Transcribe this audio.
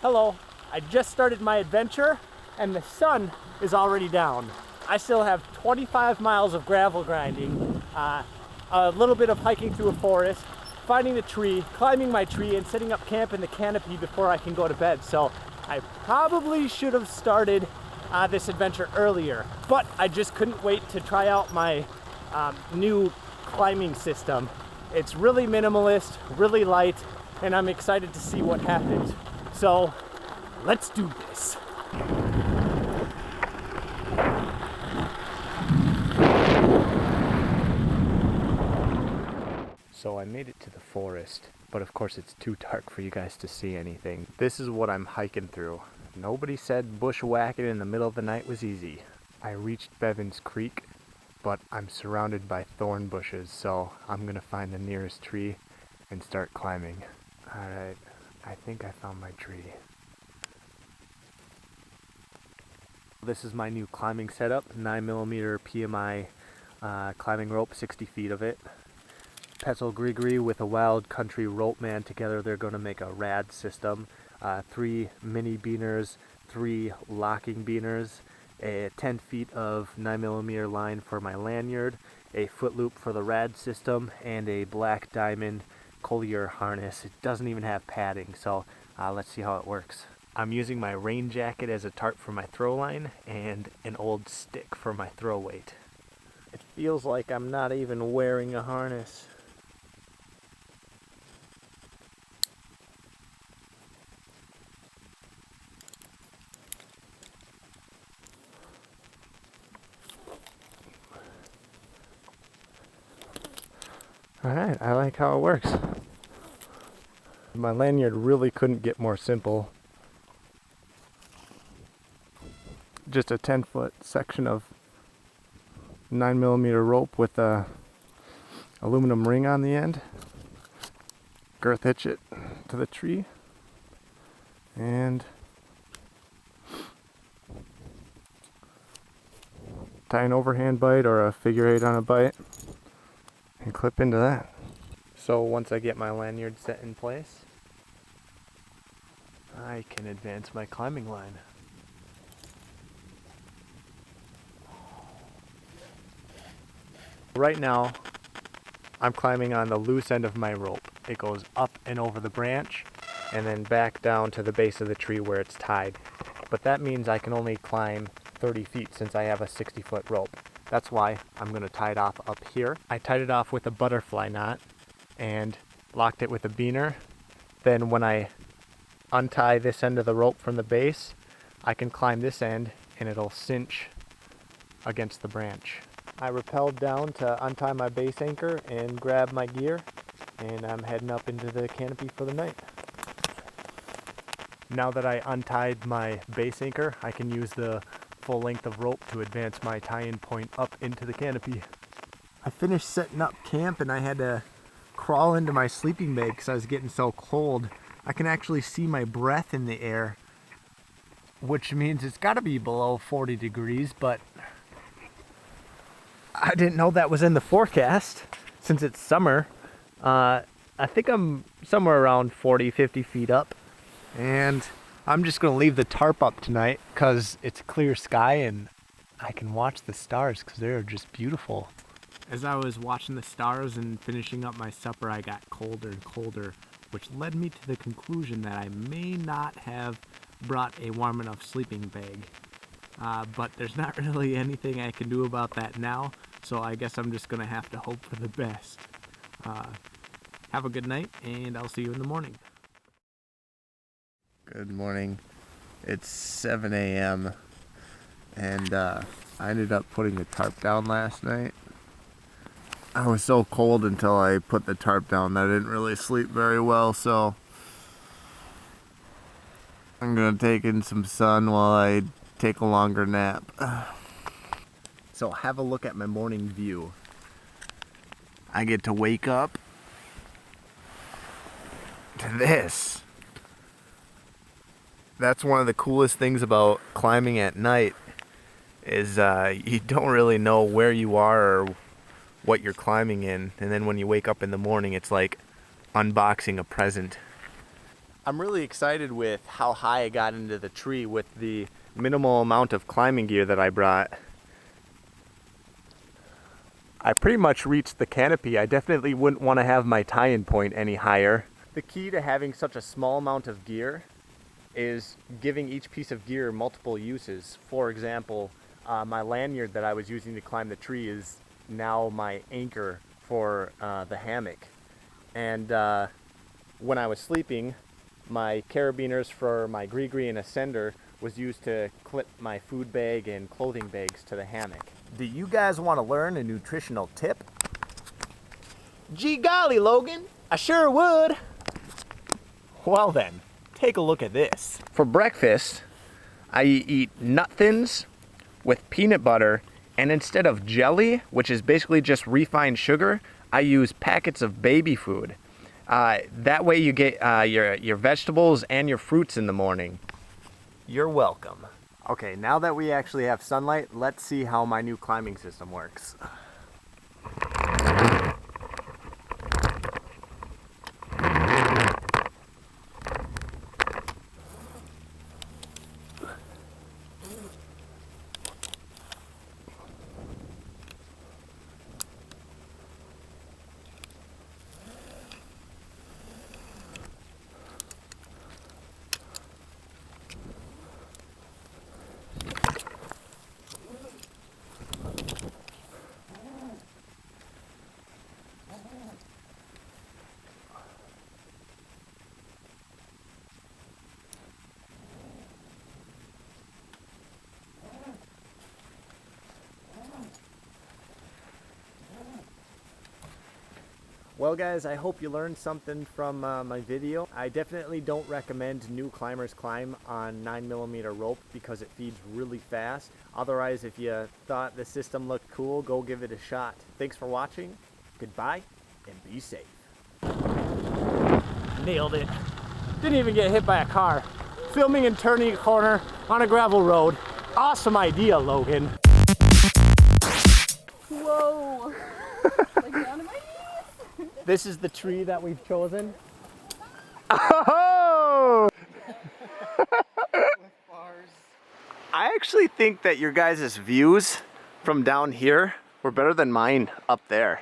Hello, I just started my adventure and the sun is already down. I still have 25 miles of gravel grinding, a little bit of hiking through a forest, finding a tree, climbing my tree, and setting up camp in the canopy before I can go to bed. So I probably should have started this adventure earlier, but I just couldn't wait to try out my new climbing system. It's really minimalist, really light, and I'm excited to see what happens. So let's do this. So I made it to the forest, but of course it's too dark for you guys to see anything. This is what I'm hiking through. Nobody said bushwhacking in the middle of the night was easy. I reached Bevan's Creek, but I'm surrounded by thorn bushes, so I'm gonna find the nearest tree and start climbing. Alright, I think I found my tree. This is my new climbing setup, 9mm PMI climbing rope, 60 feet of it. Petzl Grigri with a Wild Country Ropeman together, they're going to make a rad system. 3 mini beaners, 3 locking beaners, a 10 feet of 9mm line for my lanyard, a foot loop for the rad system, and a black diamond Coulior harness. It doesn't even have padding, so let's see how it works. I'm using my rain jacket as a tarp for my throw line and an old stick for my throw weight. It feels like I'm not even wearing a harness. Alright, I like how it works. My lanyard really couldn't get more simple. Just a 10-foot section of 9mm rope with a aluminum ring on the end. Girth hitch it to the tree and tie an overhand bite or a figure 8 on a bite and clip into that. So once I get my lanyard set in place, I can advance my climbing line. Right now, I'm climbing on the loose end of my rope. It goes up and over the branch and then back down to the base of the tree where it's tied. But that means I can only climb 30 feet since I have a 60-foot rope. That's why I'm going to tie it off up here. I tied it off with a butterfly knot and locked it with a beaner. Then when I untie this end of the rope from the base, I can climb this end and it'll cinch against the branch. I rappelled down to untie my base anchor and grab my gear, and I'm heading up into the canopy for the night. Now that I untied my base anchor, I can use the full length of rope to advance my tie-in point up into the canopy. I finished setting up camp and I had to crawl into my sleeping bag because I was getting so cold. I can actually see my breath in the air, which means it's got to be below 40 degrees, but I didn't know that was in the forecast since it's summer. I think I'm somewhere around 40, 50 feet up, and I'm just going to leave the tarp up tonight because it's clear sky and I can watch the stars because they're just beautiful. As I was watching the stars and finishing up my supper, I got colder and colder, which led me to the conclusion that I may not have brought a warm enough sleeping bag. But there's not really anything I can do about that now, so I guess I'm just going to have to hope for the best. Have a good night, and I'll see you in the morning. Good morning. It's 7 a.m. and I ended up putting the tarp down last night. I was so cold until I put the tarp down that I didn't really sleep very well, so I'm going to take in some sun while I take a longer nap. So have a look at my morning view. I get to wake up to this. That's one of the coolest things about climbing at night is you don't really know where you are or what you're climbing in, and then when you wake up in the morning, it's like unboxing a present. I'm really excited with how high I got into the tree with the minimal amount of climbing gear that I brought. I pretty much reached the canopy. I definitely wouldn't want to have my tie-in point any higher. The key to having such a small amount of gear is giving each piece of gear multiple uses. For example, my lanyard that I was using to climb the tree is now my anchor for the hammock. And when I was sleeping, my carabiners for my gree-gree and ascender was used to clip my food bag and clothing bags to the hammock. Do you guys want to learn a nutritional tip? Gee golly, Logan, I sure would. Well then, take a look at this. For breakfast, I eat nut thins with peanut butter, and instead of jelly, which is basically just refined sugar, I use packets of baby food. That way you get your vegetables and your fruits in the morning. You're welcome. Okay, now that we actually have sunlight, let's see how my new climbing system works. Well guys, I hope you learned something from my video. I definitely don't recommend new climbers climb on 9mm rope because it feeds really fast. Otherwise, if you thought the system looked cool, go give it a shot. Thanks for watching, goodbye, and be safe. Nailed it. Didn't even get hit by a car. Filming and turning a corner on a gravel road. Awesome idea, Logan. Whoa. Like down to my knees. This is the tree that we've chosen. Oh! I actually think that your guys' views from down here were better than mine up there.